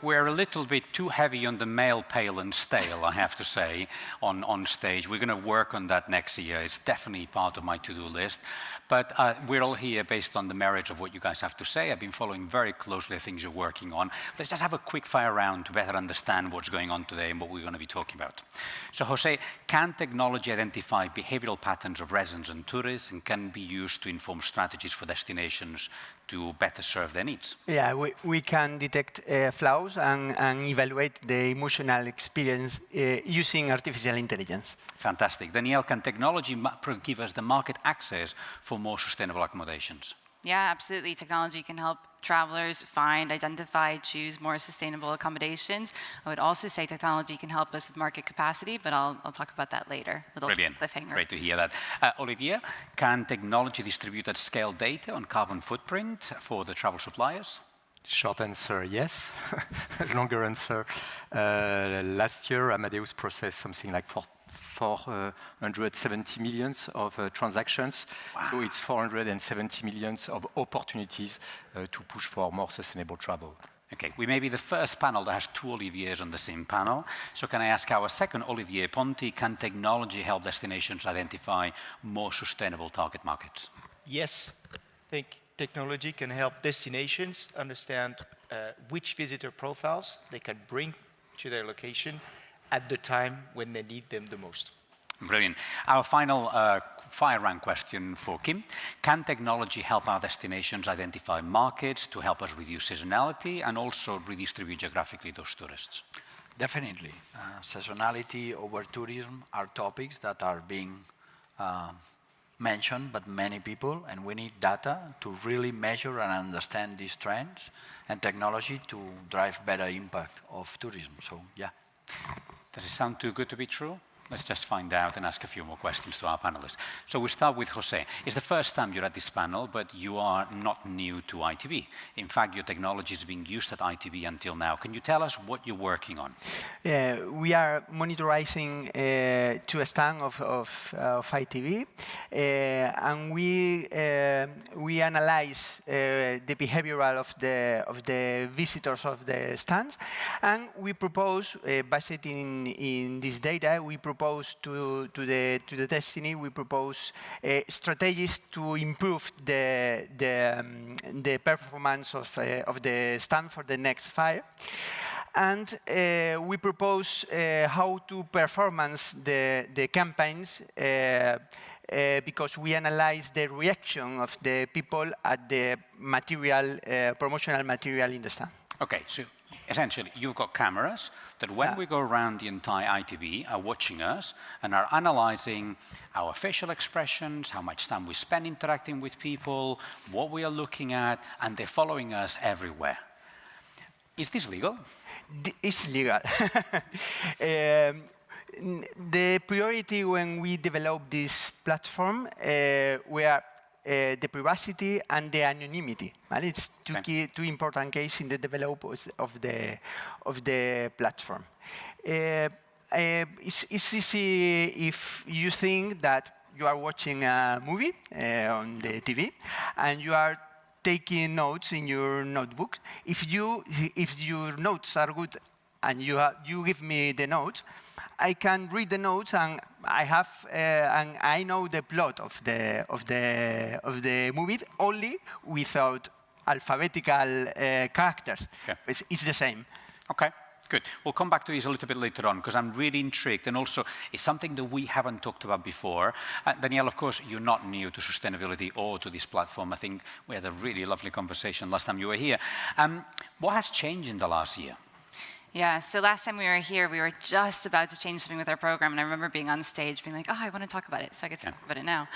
We're a little bit too heavy on the male, pale and stale, I have to say, on stage. We're going to work on that next year. It's definitely part of my to-do list. But we're all here based on the merits of what you guys have to say. I've been following very closely the things you're working on. Let's just have a quick fire round to better understand what's going on today and what we're going to be talking about. So, Jose, can technology identify behavioral patterns of residents and tourists and can be used to inform strategies for destinations to better serve their needs? Yeah, we can detect flaws and evaluate the emotional experience using artificial intelligence. Fantastic. Danielle, can technology give us the market access for more sustainable accommodations? Yeah, absolutely. Technology can help travelers find, identify, choose more sustainable accommodations. I would also say technology can help us with market capacity, but I'll talk about that later. Brilliant. Cliffhanger. Great to hear that. Olivier, can technology distribute at scale data on carbon footprint for the travel suppliers? Short answer, yes. Longer answer, last year Amadeus processed something like 470 millions of transactions. Wow. So it's 470 millions of opportunities to push for more sustainable travel. Okay, we may be the first panel that has two Oliviers on the same panel. So can I ask our second Olivier Ponti, can technology help destinations identify more sustainable target markets? Yes, I think technology can help destinations understand which visitor profiles they can bring to their location at the time when they need them the most. Brilliant. Our final fire round question for Kim. Can technology help our destinations identify markets to help us reduce seasonality and also redistribute geographically those tourists? Definitely. Seasonality over tourism are topics that are being mentioned by many people, and we need data to really measure and understand these trends and technology to drive better impact of tourism. So, yeah. Does it sound too good to be true? Let's just find out and ask a few more questions to our panelists. So we start with Jose. It's the first time you're at this panel, but you are not new to ITB. In fact, your technology is being used at ITB until now. Can you tell us what you're working on? We are monitoring to a stand of ITB, and we analyze the behavioral of the visitors of the stands, and we propose, based in this data, we propose to the destiny, we propose strategies to improve the performance of the stand for the next fire. And we propose how to performance the campaigns because we analyze the reaction of the people at the material, promotional material in the stand. Okay, so essentially you've got cameras that when we go around the entire ITB are watching us and are analyzing our facial expressions, how much time we spend interacting with people, what we are looking at, and they're following us everywhere. Is this legal? It's legal. The priority when we develop this platform were the privacy and the anonymity. And it's two important cases in the development of the platform. It's easy if you think that you are watching a movie on the TV and you are taking notes in your notebook. If your notes are good and you give me the notes, I can read the notes and I know the plot of the movie only without alphabetical characters. Okay. It's the same. Okay. Good. We'll come back to this a little bit later on because I'm really intrigued, and also it's something that we haven't talked about before. Danielle, of course, you're not new to sustainability or to this platform. I think we had a really lovely conversation last time you were here. What has changed in the last year? Yeah, so last time we were here, we were just about to change something with our program, and I remember being on stage being like, oh, I want to talk about it, so I get to talk about it now.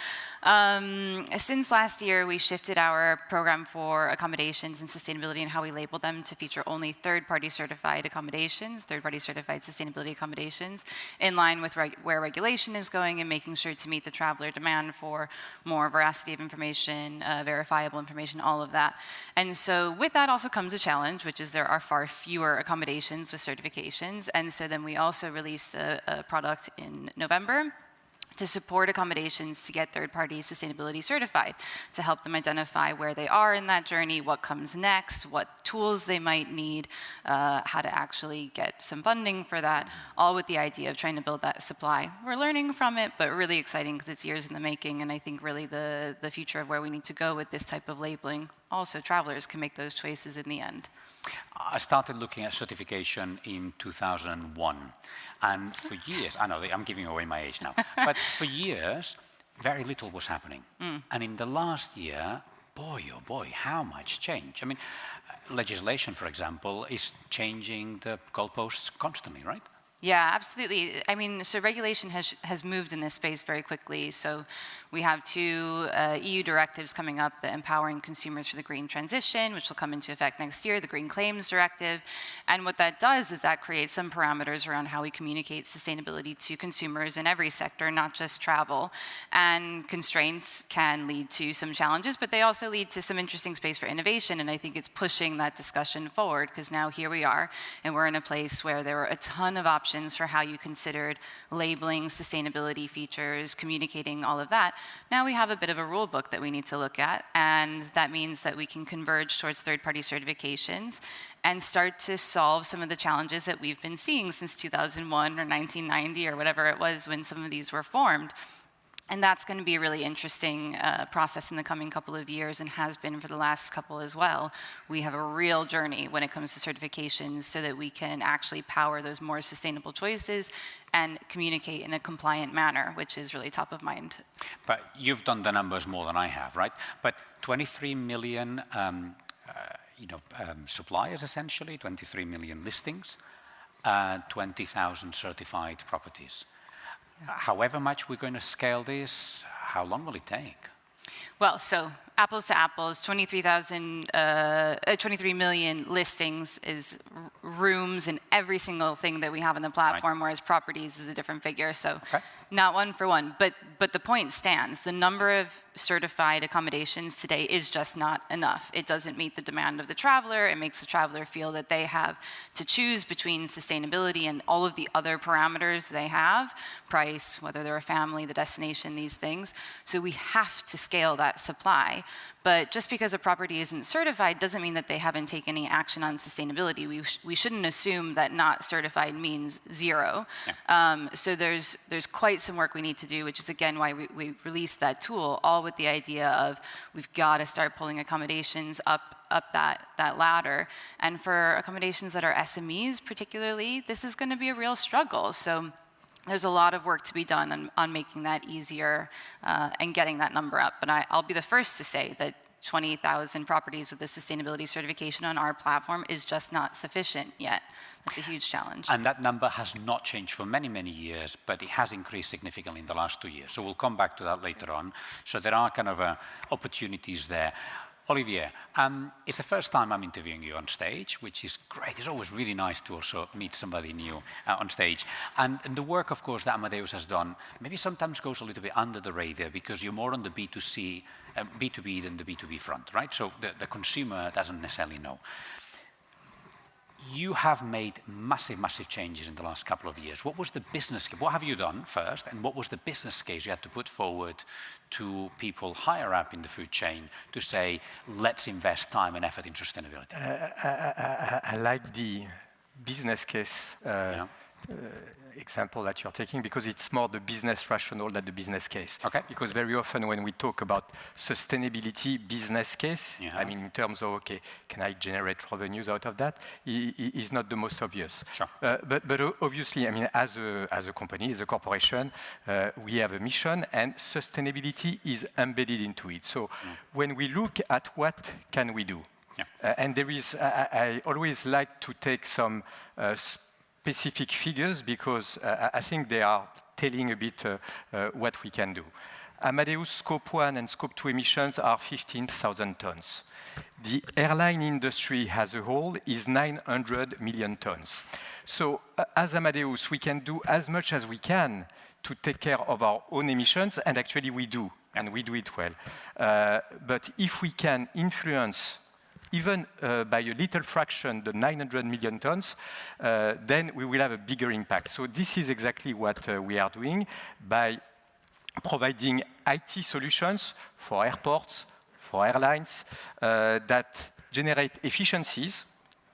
Since last year, we shifted our program for accommodations and sustainability and how we label them to feature only third-party certified accommodations, third-party certified sustainability accommodations, in line with where regulation is going and making sure to meet the traveler demand for more veracity of information, verifiable information, all of that. And so with that also comes a challenge, which is there are far fewer accommodations with certifications, and so then we also released a product in November to support accommodations to get third-party sustainability certified, to help them identify where they are in that journey, what comes next, what tools they might need, how to actually get some funding for that, all with the idea of trying to build that supply. We're learning from it, but really exciting because it's years in the making, and I think really the future of where we need to go with this type of labeling. Also, travelers can make those choices in the end. I started looking at certification in 2001, and for years, I know I'm giving away my age now, but for years, very little was happening. And in the last year, boy, oh boy, how much change. I mean, legislation, for example, is changing the goalposts constantly, right? Yeah, absolutely. I mean, so regulation has moved in this space very quickly. So we have two EU directives coming up, the Empowering Consumers for the Green Transition, which will come into effect next year, the Green Claims Directive. And what that does is that creates some parameters around how we communicate sustainability to consumers in every sector, not just travel. And constraints can lead to some challenges, but they also lead to some interesting space for innovation. And I think it's pushing that discussion forward, because now here we are, and we're in a place where there were a ton of options for how you considered labeling sustainability features, communicating all of that. Now we have a bit of a rule book that we need to look at, and that means that we can converge towards third-party certifications and start to solve some of the challenges that we've been seeing since 2001 or 1990 or whatever it was when some of these were formed. And that's going to be a really interesting process in the coming couple of years, and has been for the last couple as well. We have a real journey when it comes to certifications so that we can actually power those more sustainable choices and communicate in a compliant manner, which is really top of mind. But you've done the numbers more than I have, right? But 23 million suppliers, essentially, 23 million listings, 20,000 certified properties. However much we're going to scale this, how long will it take? Well, so apples to apples, 23 million listings is rooms in every single thing that we have on the platform, whereas properties is a different figure. So not one for one, but the point stands. The number of certified accommodations today is just not enough. It doesn't meet the demand of the traveler. It makes the traveler feel that they have to choose between sustainability and all of the other parameters they have, price, whether they're a family, the destination, these things. So we have to scale that supply. But just because a property isn't certified doesn't mean that they haven't taken any action on sustainability. We shouldn't assume that not certified means zero. Yeah. So there's quite some work we need to do, which is again why we released that tool, all with the idea of we've got to start pulling accommodations up that ladder. And for accommodations that are SMEs particularly, this is going to be a real struggle. So there's a lot of work to be done on making that easier and getting that number up. But I'll be the first to say that 20,000 properties with a sustainability certification on our platform is just not sufficient yet. That's a huge challenge. And that number has not changed for many, many years, but it has increased significantly in the last 2 years. So we'll come back to that later on. So there are kind of opportunities there. Olivier, it's the first time I'm interviewing you on stage, which is great. It's always really nice to also meet somebody new on stage. And the work, of course, that Amadeus has done maybe sometimes goes a little bit under the radar because you're more on the B2C, B2B than the B2B front, right? So the consumer doesn't necessarily know. You have made massive, massive changes in the last couple of years. What was the business case? What have you done first? And what was the business case you had to put forward to people higher up in the food chain to say, let's invest time and effort in sustainability? I like the business case example that you're taking because it's more the business rationale than the business case. Okay. Because very often when we talk about sustainability business case, I mean in terms of, okay, can I generate revenues out of that, is not the most obvious. Sure. But obviously, I mean, as a company, as a corporation, we have a mission and sustainability is embedded into it. So when we look at what can we do, and there is, I always like to take some specific figures because I think they are telling a bit what we can do. Amadeus Scope 1 and Scope 2 emissions are 15,000 tons. The airline industry as a whole is 900 million tons. So as Amadeus, we can do as much as we can to take care of our own emissions, and actually we do, and we do it well. But if we can influence even by a little fraction, the 900 million tons, then we will have a bigger impact. So this is exactly what we are doing by providing IT solutions for airports, for airlines, that generate efficiencies,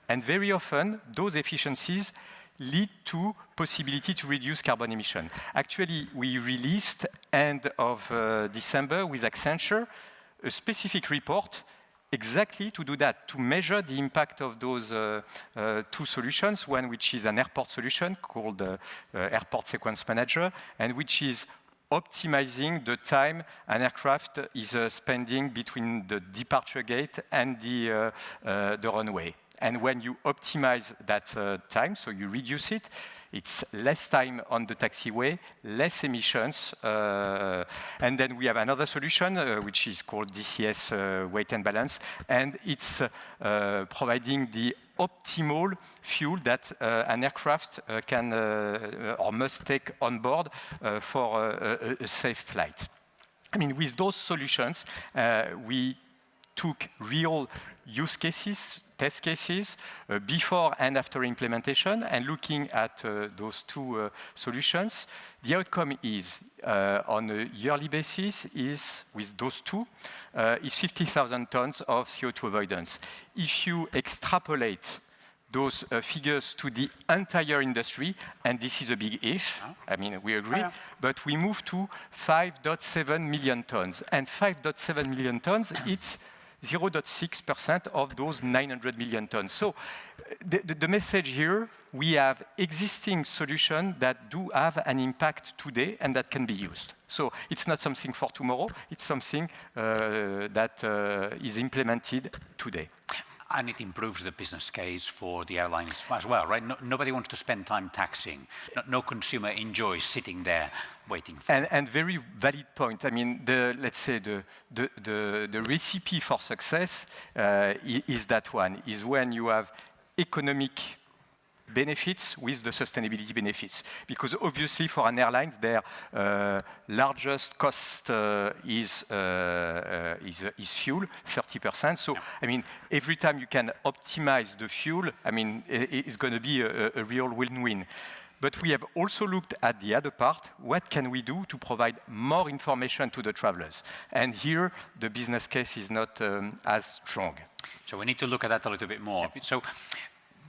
and very often those efficiencies lead to possibility to reduce carbon emission. Actually, we released end of December with Accenture a specific report exactly to do that, to measure the impact of those two solutions, one which is an airport solution called Airport Sequence Manager, and which is optimizing the time an aircraft is spending between the departure gate and the runway. And when you optimize that time, so you reduce it, it's less time on the taxiway, less emissions. And then we have another solution, which is called DCS weight and balance. And it's providing the optimal fuel that an aircraft can or must take on board for a safe flight. I mean, with those solutions, we took real use cases, test cases, before and after implementation, and looking at those two solutions, the outcome is, on a yearly basis, is, with those two, is 50,000 tons of CO2 avoidance. If you extrapolate those figures to the entire industry, and this is a big if, I mean, we agree, but we move to 5.7 million tons. And 5.7 million tons, it's 0.6% of those 900 million tons. So the message here, we have existing solutions that do have an impact today and that can be used. So it's not something for tomorrow, it's something that is implemented today. And it improves the business case for the airlines as well, right? Nobody wants to spend time taxiing. No consumer enjoys sitting there waiting for it. And very valid point. I mean, let's say the recipe for success is that one, is when you have economic benefits with the sustainability benefits. Because obviously for an airline, their largest cost is fuel, 30%. So, I mean, every time you can optimize the fuel, I mean, it's going to be a real win-win. But we have also looked at the other part, what can we do to provide more information to the travelers? And here, the business case is not as strong. So we need to look at that a little bit more. So,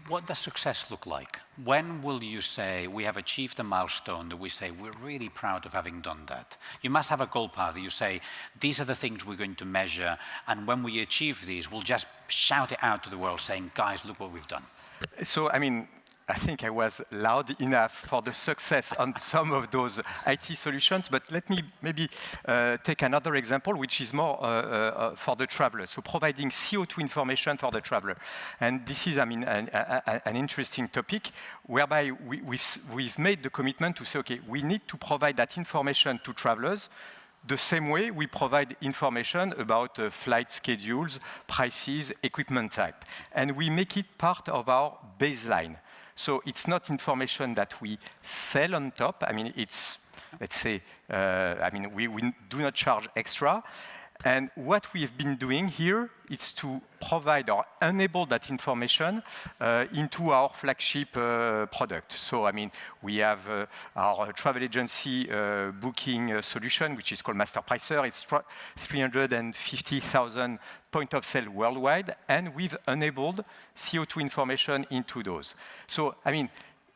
what does success look like? When will you say, we have achieved a milestone that we say, we're really proud of having done that? You must have a goal path. You say, these are the things we're going to measure, and when we achieve these, we'll just shout it out to the world saying, guys, look what we've done. So, I mean, I think I was loud enough for the success on some of those IT solutions, but let me maybe take another example, which is more for the traveler. So providing CO2 information for the traveler. And this is, I mean, an interesting topic, whereby we've made the commitment to say, okay, we need to provide that information to travelers the same way we provide information about flight schedules, prices, equipment type. And we make it part of our baseline. So it's not information that we sell on top. I mean, it's, let's say, I mean, we do not charge extra. And what we have been doing here is to provide or enable that information into our flagship product. So, I mean, we have our travel agency booking solution, which is called Master Pricer. It's 350,000 point of sale worldwide, and we've enabled CO2 information into those. So, I mean,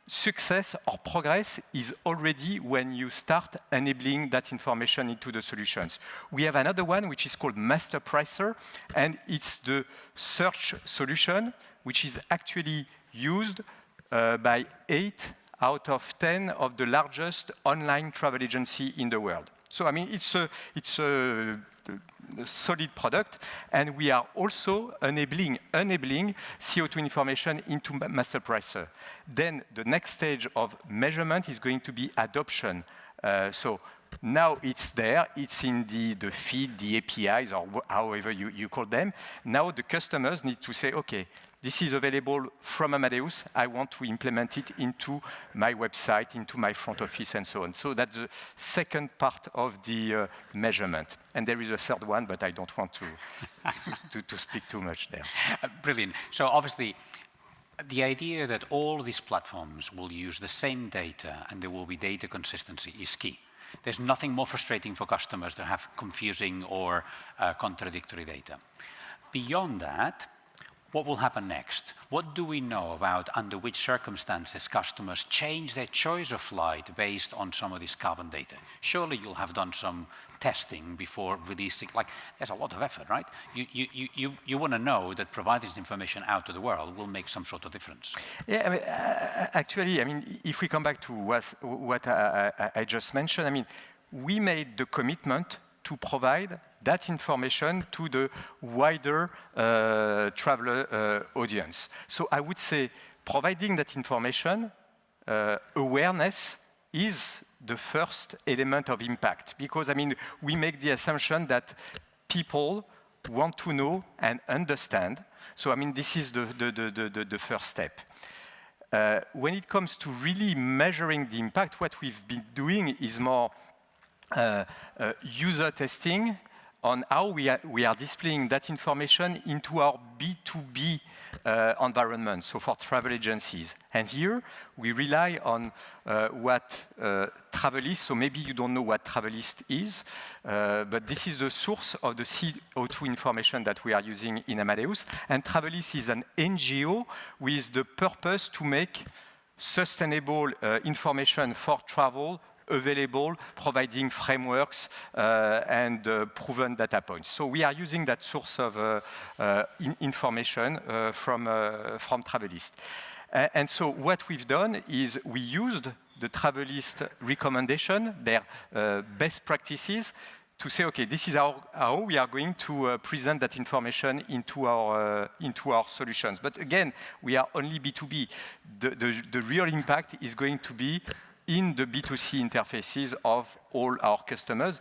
success or progress is already when you start enabling that information into the solutions. We have another one which is called Master Pricer, and it's the search solution which is actually used by 8 out of 10 of the largest online travel agency in the world. So, I mean, it's a solid product, and we are also enabling CO2 information into Master Pricer. Then the next stage of measurement is going to be adoption. So now it's there, it's in the feed, the APIs, or however you call them. Now the customers need to say, okay, this is available from Amadeus. I want to implement it into my website, into my front office, and so on. So that's the second part of the measurement. And there is a third one, but I don't want to speak too much there. Brilliant. So obviously, the idea that all these platforms will use the same data and there will be data consistency is key. There's nothing more frustrating for customers to have confusing or contradictory data. Beyond that, what will happen next? What do we know about under which circumstances customers change their choice of flight based on some of this carbon data? Surely you'll have done some testing before releasing, like there's a lot of effort, right? You want to know that providing this information out to the world will make some sort of difference. Yeah, I mean, actually, I mean, if we come back to what I just mentioned, I mean, we made the commitment to provide that information to the wider traveler audience. So I would say providing that information, awareness is the first element of impact. Because, I mean, we make the assumption that people want to know and understand. So, I mean, this is the first step. When it comes to really measuring the impact, what we've been doing is more user testing on how we are displaying that information into our B2B environment, so for travel agencies. And here, we rely on what Travelist, so maybe you don't know what Travelist is, but this is the source of the CO2 information that we are using in Amadeus. And Travelist is an NGO with the purpose to make sustainable information for travel available, providing frameworks and proven data points. So we are using that source of information from Travelist. And so what we've done is we used the Travelist recommendation, their best practices, to say, okay, this is how we are going to present that information into our solutions. But again, we are only B2B. The real impact is going to be in the B2C interfaces of all our customers.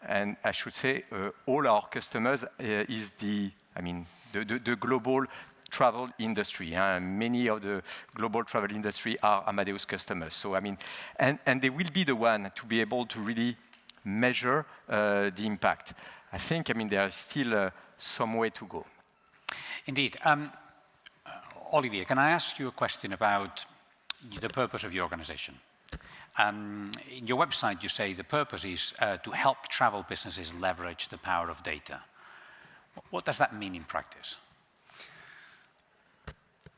And I should say all our customers is the global travel industry. Many of the global travel industry are Amadeus customers. So, I mean, and they will be the one to be able to really measure the impact. I think, I mean, there is still some way to go. Indeed. Olivier, can I ask you a question about the purpose of your organization? In your website, you say the purpose is to help travel businesses leverage the power of data. What does that mean in practice?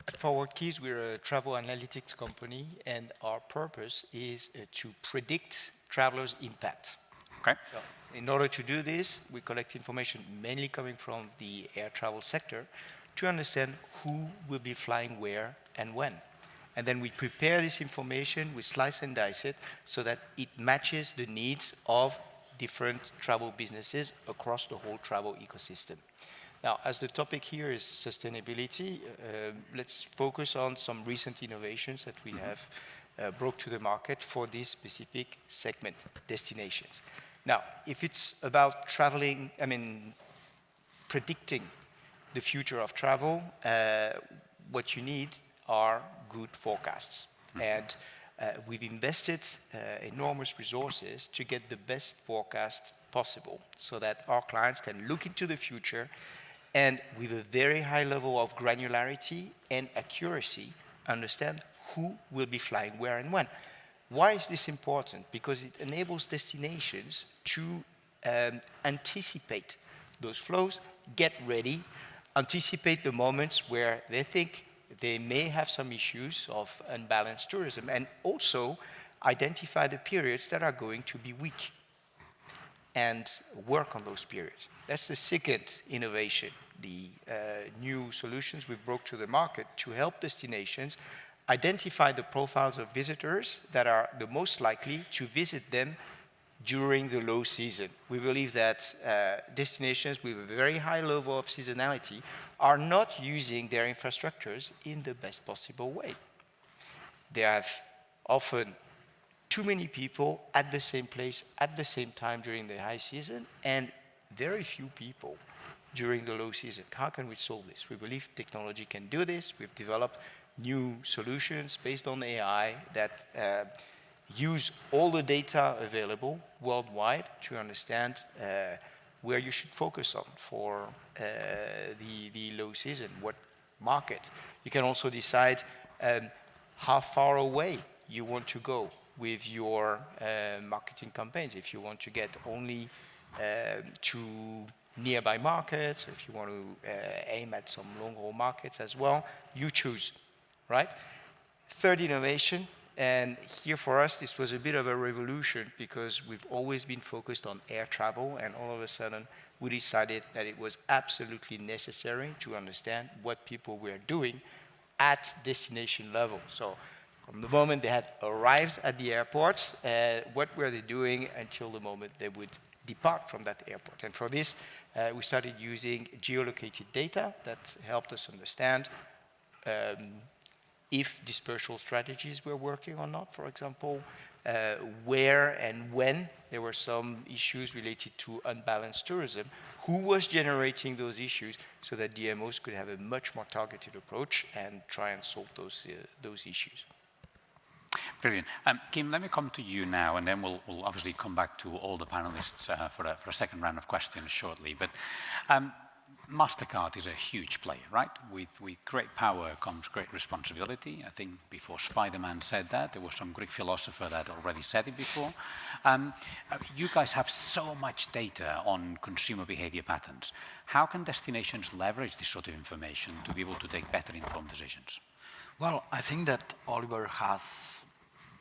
At Forward Keys, we're a travel analytics company, and our purpose is to predict travelers' impact. Okay. So in order to do this, we collect information mainly coming from the air travel sector to understand who will be flying where and when. And then we prepare this information, we slice and dice it so that it matches the needs of different travel businesses across the whole travel ecosystem. Now, as the topic here is sustainability, let's focus on some recent innovations that we have brought to the market for this specific segment, destinations. Now, if it's about traveling, I mean, predicting the future of travel, what you need are good forecasts. And we've invested enormous resources to get the best forecast possible so that our clients can look into the future and with a very high level of granularity and accuracy understand who will be flying where and when. Why is this important? Because it enables destinations to anticipate those flows, get ready, anticipate the moments where they think they may have some issues of unbalanced tourism, and also identify the periods that are going to be weak and work on those periods. That's the second innovation, the new solutions we've brought to the market to help destinations identify the profiles of visitors that are the most likely to visit them during the low season. We believe that destinations with a very high level of seasonality are not using their infrastructures in the best possible way. They have often too many people at the same place at the same time during the high season and very few people during the low season. How can we solve this? We believe technology can do this. We've developed new solutions based on AI that use all the data available worldwide to understand where you should focus on for the low season, what market. You can also decide how far away you want to go with your marketing campaigns. If you want to get only to nearby markets, if you want to aim at some long-haul markets as well, you choose, right? Third innovation, and here for us, this was a bit of a revolution because we've always been focused on air travel, and all of a sudden, we decided that it was absolutely necessary to understand what people were doing at destination level. So from the moment they had arrived at the airports, what were they doing until the moment they would depart from that airport. And for this, we started using geolocated data that helped us understand if dispersal strategies were working or not, for example, where and when there were some issues related to unbalanced tourism, who was generating those issues so that DMOs could have a much more targeted approach and try and solve those issues. Brilliant. Kim, let me come to you now, and then we'll obviously come back to all the panelists for a second round of questions shortly. But MasterCard is a huge player, right? With great power comes great responsibility. I think before Spider-Man said that, there was some Greek philosopher that already said it before. You guys have so much data on consumer behavior patterns. How can destinations leverage this sort of information to be able to take better informed decisions? Well, I think that Oliver has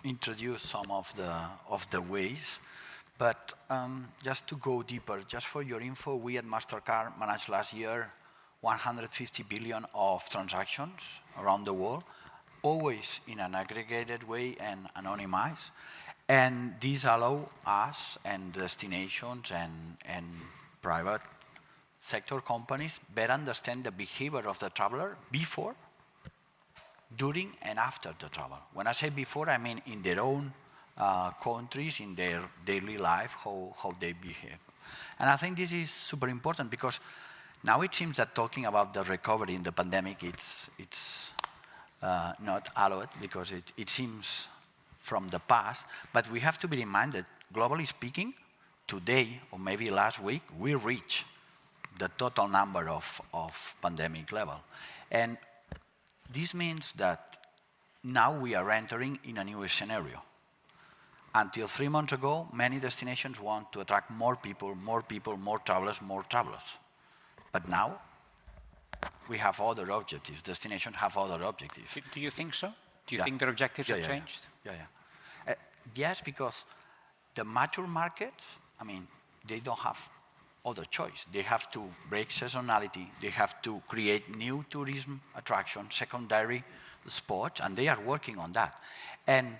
introduced some of the ways, but just to go deeper, just for your info, we at MasterCard managed last year 150 billion of transactions around the world, always in an aggregated way and anonymized. And these allow us and destinations and private sector companies better understand the behavior of the traveler before, during and after the travel. When I say before, I mean in their own countries, in their daily life, how they behave. And I think this is super important because now it seems that talking about the recovery in the pandemic, it's not allowed because it seems from the past, but we have to be reminded, globally speaking, today or maybe last week, we reached the total number of pandemic level. And this means that now we are entering in a new scenario. Until 3 months ago, many destinations want to attract more people, more travelers, more travelers. But now, we have other objectives. Destinations have other objectives. Do you think so? Do you think their objectives have changed? Yeah. Yes, because the mature markets, I mean, they don't have other choice. They have to break seasonality. They have to create new tourism attractions, secondary spots, and they are working on that. And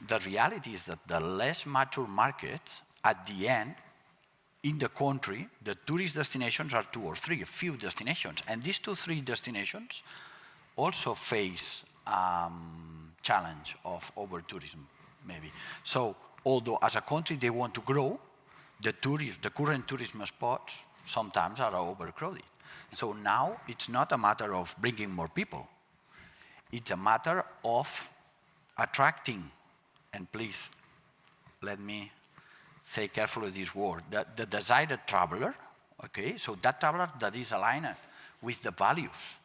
the reality is that the less mature markets, at the end, in the country, the tourist destinations are 2 or 3, a few destinations. And these 2 or 3 destinations also face challenge of over-tourism, maybe. So, although as a country they want to grow, the current tourism spots sometimes are overcrowded. So now it's not a matter of bringing more people. It's a matter of attracting, and please let me say carefully this word, the desired traveler, okay? So that traveler that is aligned with the values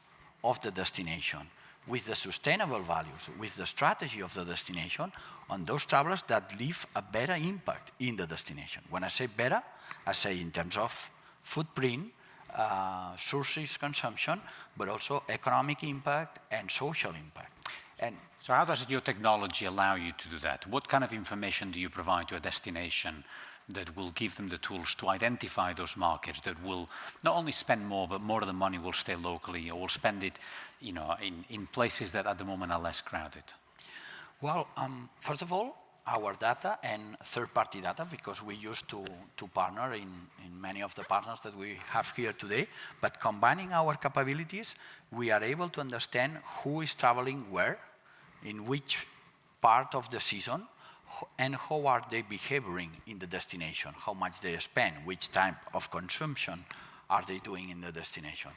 of the destination, with the sustainable values, with the strategy of the destination, on those travelers that leave a better impact in the destination. When I say better, I say in terms of footprint, sources consumption, but also economic impact and social impact. And so how does your technology allow you to do that? What kind of information do you provide to a destination that will give them the tools to identify those markets that will not only spend more, but more of the money will stay locally or will spend it, you know, in places that at the moment are less crowded? Well, first of all, our data and third-party data, because we used to partner in many of the partners that we have here today, but combining our capabilities, we are able to understand who is traveling where, in which part of the season, and how are they behaving in the destination, how much they spend, which type of consumption are they doing in the destination.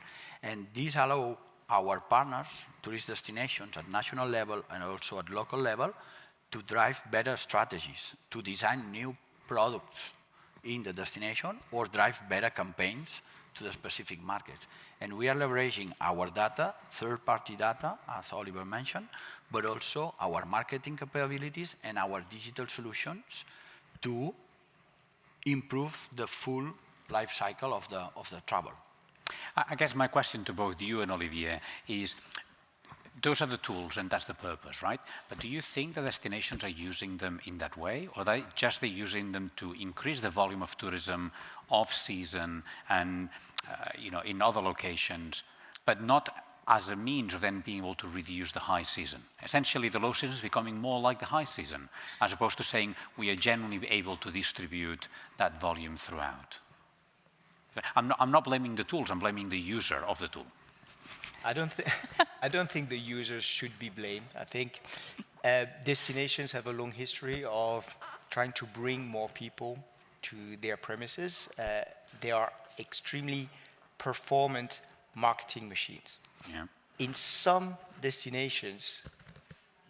And these allow our partners, tourist destinations at national level and also at local level, to drive better strategies, to design new products in the destination or drive better campaigns to the specific markets. And we are leveraging our data, third-party data, as Oliver mentioned, but also our marketing capabilities and our digital solutions to improve the full life cycle of the travel. I guess my question to both you and Olivier is, those are the tools and that's the purpose, right? But do you think the destinations are using them in that way, or are they using them to increase the volume of tourism off-season and in other locations, but not as a means of then being able to reduce the high season? Essentially, the low season is becoming more like the high season, as opposed to saying we are generally able to distribute that volume throughout. I'm not blaming the tools, I'm blaming the user of the tool. I don't think the users should be blamed. I think destinations have a long history of trying to bring more people to their premises. They are extremely performant marketing machines. Yeah. In some destinations,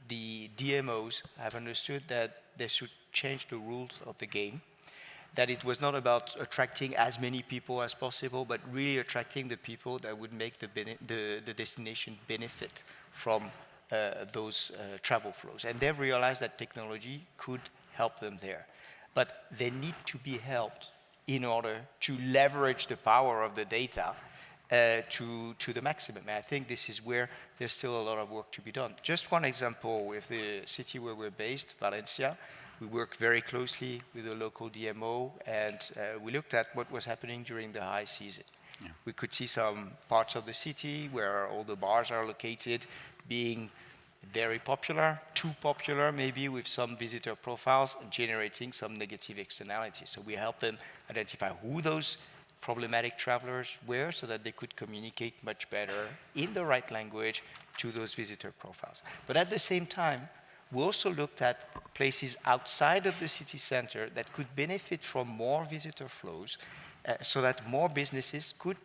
the DMOs have understood that they should change the rules of the game, that it was not about attracting as many people as possible, but really attracting the people that would make the destination benefit from those travel flows. And they've realized that technology could help them there. But they need to be helped in order to leverage the power of the data to the maximum. And I think this is where there's still a lot of work to be done. Just one example with the city where we're based, Valencia. We work very closely with the local DMO, and we looked at what was happening during the high season. Yeah. We could see some parts of the city where all the bars are located being very popular, too popular maybe, with some visitor profiles and generating some negative externalities. So we helped them identify who those problematic travelers were so that they could communicate much better in the right language to those visitor profiles. But at the same time, we also looked at places outside of the city center that could benefit from more visitor flows so that more businesses could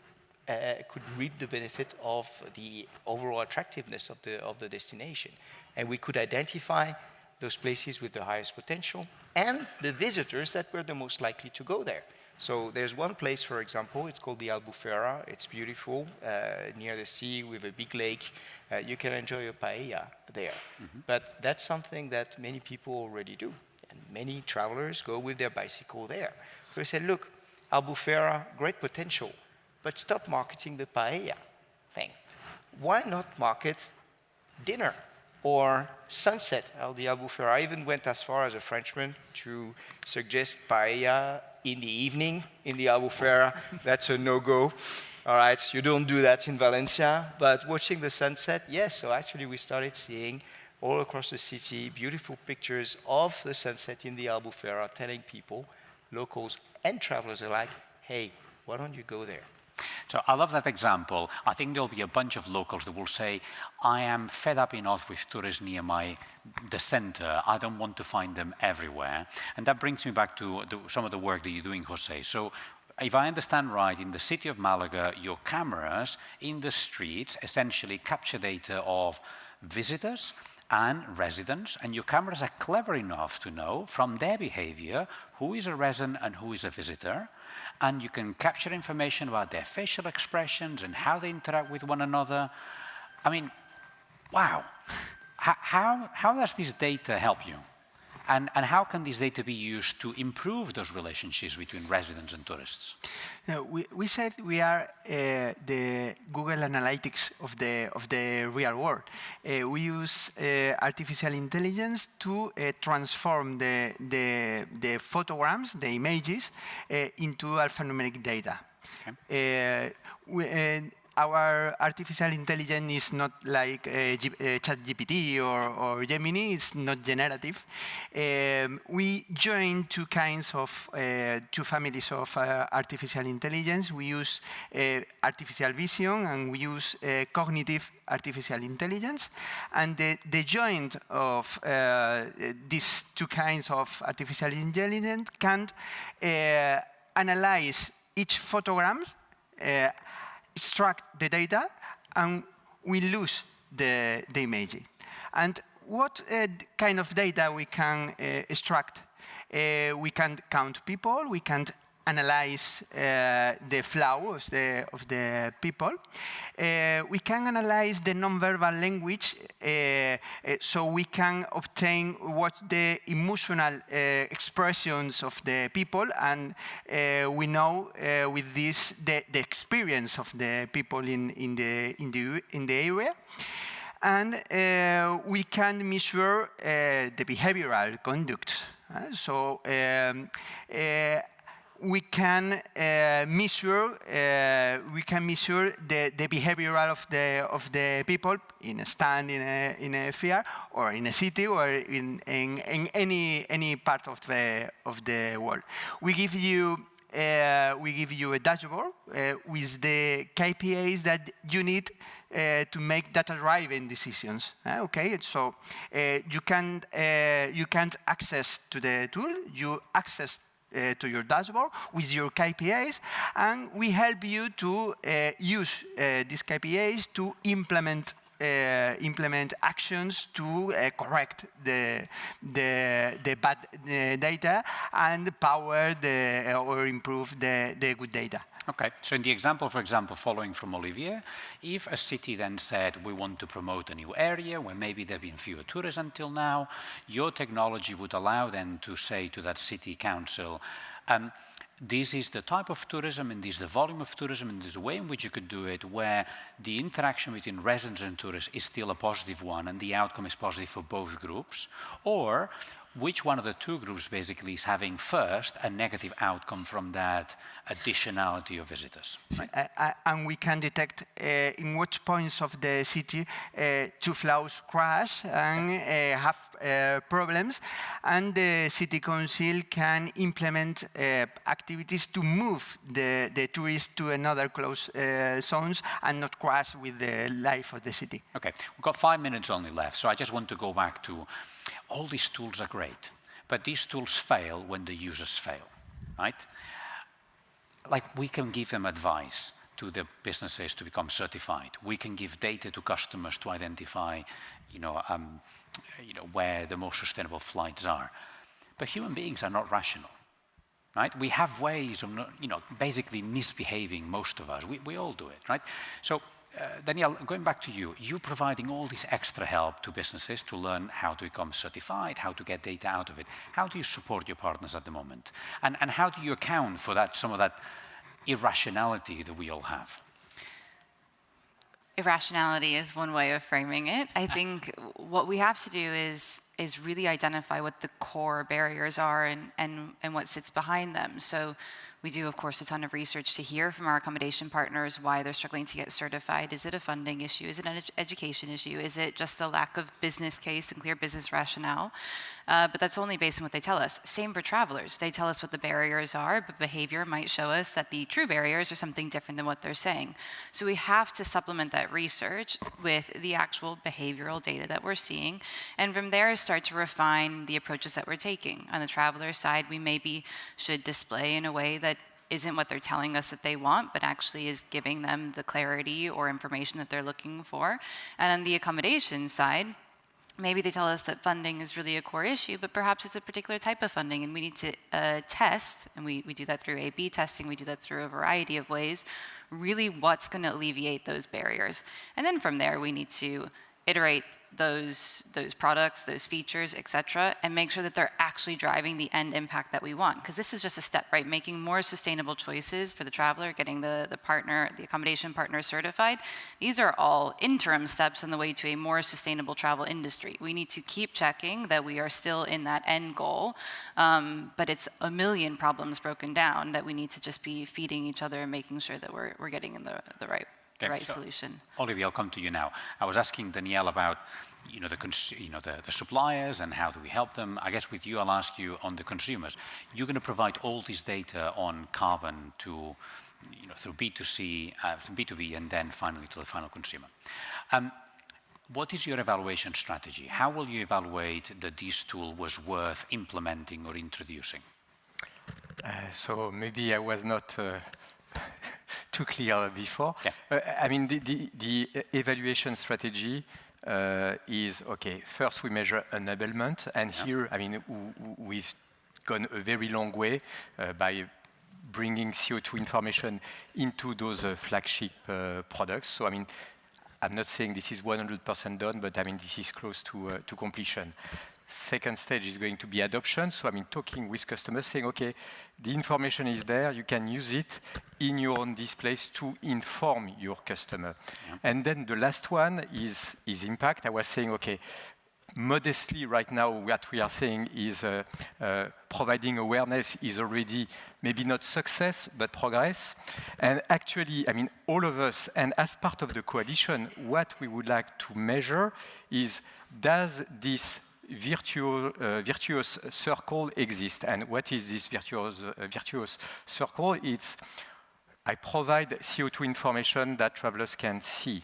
reap the benefit of the overall attractiveness of the destination. And we could identify those places with the highest potential and the visitors that were the most likely to go there. So there's one place, for example, it's called the Albufera. It's beautiful, near the sea with a big lake. You can enjoy a paella there. Mm-hmm. But that's something that many people already do. And many travelers go with their bicycle there. So we said, look, Albufera, great potential, but stop marketing the paella thing. Why not market dinner or sunset at the Albufera? I even went as far as a Frenchman to suggest paella in the evening in the Albufera. That's a no-go. All right, you don't do that in Valencia, but watching the sunset, yes. So actually we started seeing all across the city beautiful pictures of the sunset in the Albufera, telling people, locals and travelers alike, hey, why don't you go there? So I love that example. I think there'll be a bunch of locals that will say, I am fed up enough with tourists near the center. I don't want to find them everywhere. And that brings me back to some of the work that you're doing, Jose. So if I understand right, in the city of Malaga, your cameras in the streets essentially capture data of visitors and residents, and your cameras are clever enough to know from their behavior who is a resident and who is a visitor, and you can capture information about their facial expressions and how they interact with one another. I mean, wow. How does this data help you? And how can this data be used to improve those relationships between residents and tourists? We said we are the Google Analytics of the real world. We use artificial intelligence to transform the photograms, the images, into alphanumeric data. Okay. Our artificial intelligence is not like ChatGPT or Gemini. It's not generative. We join two families of artificial intelligence. We use artificial vision and we use cognitive artificial intelligence. And the joint of these two kinds of artificial intelligence can analyze each photogram, extract the data, and we lose the image. And what kind of data we can extract? We can count people, we can analyze the flow of the people. We can analyze the nonverbal language, so we can obtain what the emotional expressions of the people, and we know with this the experience of the people in the area. And we can measure the behavioral conduct. We can measure the behavioral of the people in a stand, in a fair, or in a city, or in any part of the world. We give you a dashboard with the KPIs that you need to make data-driven decisions. Okay, so you can't access to the tool. You access to your dashboard with your KPIs, and we help you to use these KPIs to implement actions to correct the bad data and power or improve the good data. Okay, so in the example, for example, following from Olivier, if a city then said, we want to promote a new area where maybe there have been fewer tourists until now, your technology would allow them to say to that city council, this is the type of tourism, and this is the volume of tourism, and this is the way in which you could do it, where the interaction between residents and tourists is still a positive one, and the outcome is positive for both groups, or which one of the two groups basically is having first a negative outcome from that additionality of visitors. Right? And we can detect in which points of the city two flows crash and have problems, and the city council can implement activities to move the tourists to another close zones and not crash with the life of the city. Okay, we've got 5 minutes only left, so I just want to go back to all these tools are great, but these tools fail when the users fail, right? Like, we can give them advice to the businesses to become certified. We can give data to customers to identify, where the most sustainable flights are. But human beings are not rational, right? We have ways of, basically misbehaving, most of us. We all do it, right? So, Danielle, going back to you, you're providing all this extra help to businesses to learn how to become certified, how to get data out of it. How do you support your partners at the moment? And how do you account for that, some of that irrationality that we all have? Irrationality is one way of framing it. I think what we have to do is really identify what the core barriers are and what sits behind them. So we do, of course, a ton of research to hear from our accommodation partners why they're struggling to get certified. Is it a funding issue? Is it an education issue? Is it just a lack of business case and clear business rationale? But that's only based on what they tell us. Same for travelers. They tell us what the barriers are, but behavior might show us that the true barriers are something different than what they're saying. So we have to supplement that research with the actual behavioral data that we're seeing, and from there start to refine the approaches that we're taking. On the traveler side, we maybe should display in a way that isn't what they're telling us that they want, but actually is giving them the clarity or information that they're looking for. And on the accommodation side, maybe they tell us that funding is really a core issue, but perhaps it's a particular type of funding, and we need to test, and we do that through A/B testing, we do that through a variety of ways, really what's going to alleviate those barriers. And then from there, we need to iterate those products, those features, et cetera, and make sure that they're actually driving the end impact that we want. Because this is just a step, right? Making more sustainable choices for the traveler, getting the accommodation partner certified. These are all interim steps on the way to a more sustainable travel industry. We need to keep checking that we are still in that end goal, but it's a million problems broken down that we need to just be feeding each other and making sure that we're getting in the right solution. Olivier, I'll come to you now. I was asking Danielle about the suppliers and how do we help them. I guess with you, I'll ask you on the consumers. You're going to provide all this data on carbon to, through B2C, B2B, and then finally to the final consumer. What is your evaluation strategy? How will you evaluate that this tool was worth implementing or introducing? So maybe I was not too clear before. Yeah. I mean, the evaluation strategy is, okay, first we measure enablement, and here, I mean, we've gone a very long way by bringing CO2 information into those flagship products. So I mean, I'm not saying this is 100% done, but I mean, this is close to completion. Second stage is going to be adoption. So I mean, talking with customers, saying, okay, the information is there, you can use it in your own displays to inform your customer. Yeah. And then the last one is impact. I was saying, okay, modestly right now, what we are saying is providing awareness is already maybe not success, but progress. And actually, I mean, all of us, and as part of the coalition, what we would like to measure is, does this virtuous circle exist? And what is this virtuous circle? It's, I provide CO2 information that travelers can see.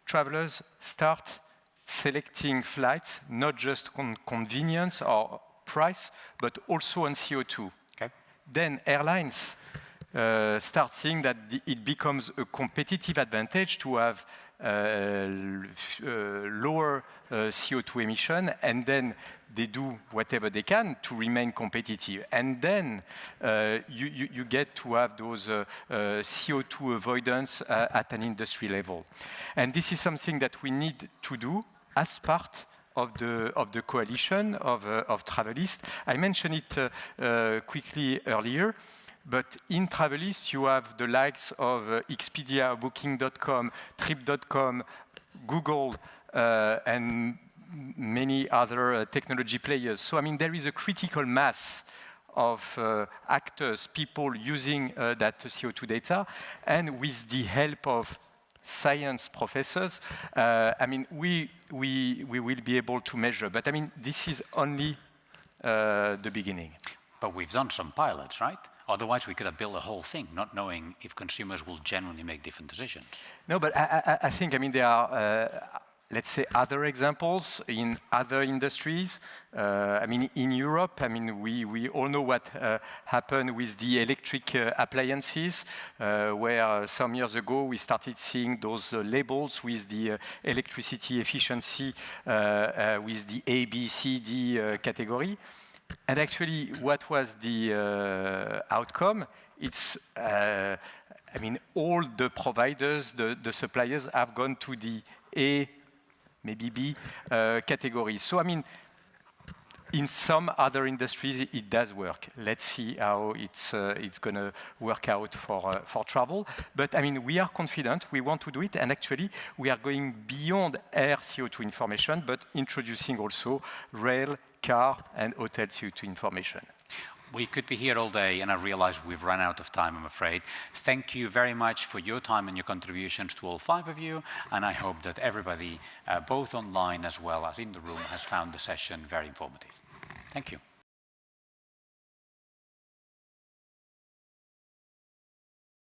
Travelers start selecting flights, not just on convenience or price, but also on CO2. Okay. Then airlines start seeing that it becomes a competitive advantage to have lower CO2 emission, and then they do whatever they can to remain competitive. And then you get to have those CO2 avoidance at an industry level. And this is something that we need to do as part of the coalition of travelists. I mentioned it quickly earlier. But in Travelist, you have the likes of Expedia, Booking.com, Trip.com, Google, and many other technology players. So, I mean, there is a critical mass of actors, people using that CO2 data. And with the help of science professors, I mean, we will be able to measure. But, I mean, this is only the beginning. But we've done some pilots, right? Otherwise, we could have built a whole thing, not knowing if consumers will genuinely make different decisions. No, but I think, I mean, there are, let's say, other examples in other industries. I mean, in Europe, I mean, we all know what happened with the electric appliances, where some years ago we started seeing those labels with the electricity efficiency with the A, B, C, D category. And actually, what was the outcome? It's, I mean, all the providers, the suppliers have gone to the A, maybe B category. So, I mean, in some other industries, it does work. Let's see how it's going to work out for travel. But, I mean, we are confident. We want to do it. And actually, we are going beyond air CO2 information, but introducing also rail, car, and hotel CO2 information. We could be here all day, and I realize we've run out of time, I'm afraid. Thank you very much for your time and your contributions to all 5 of you, and I hope that everybody, both online as well as in the room, has found the session very informative. Thank you.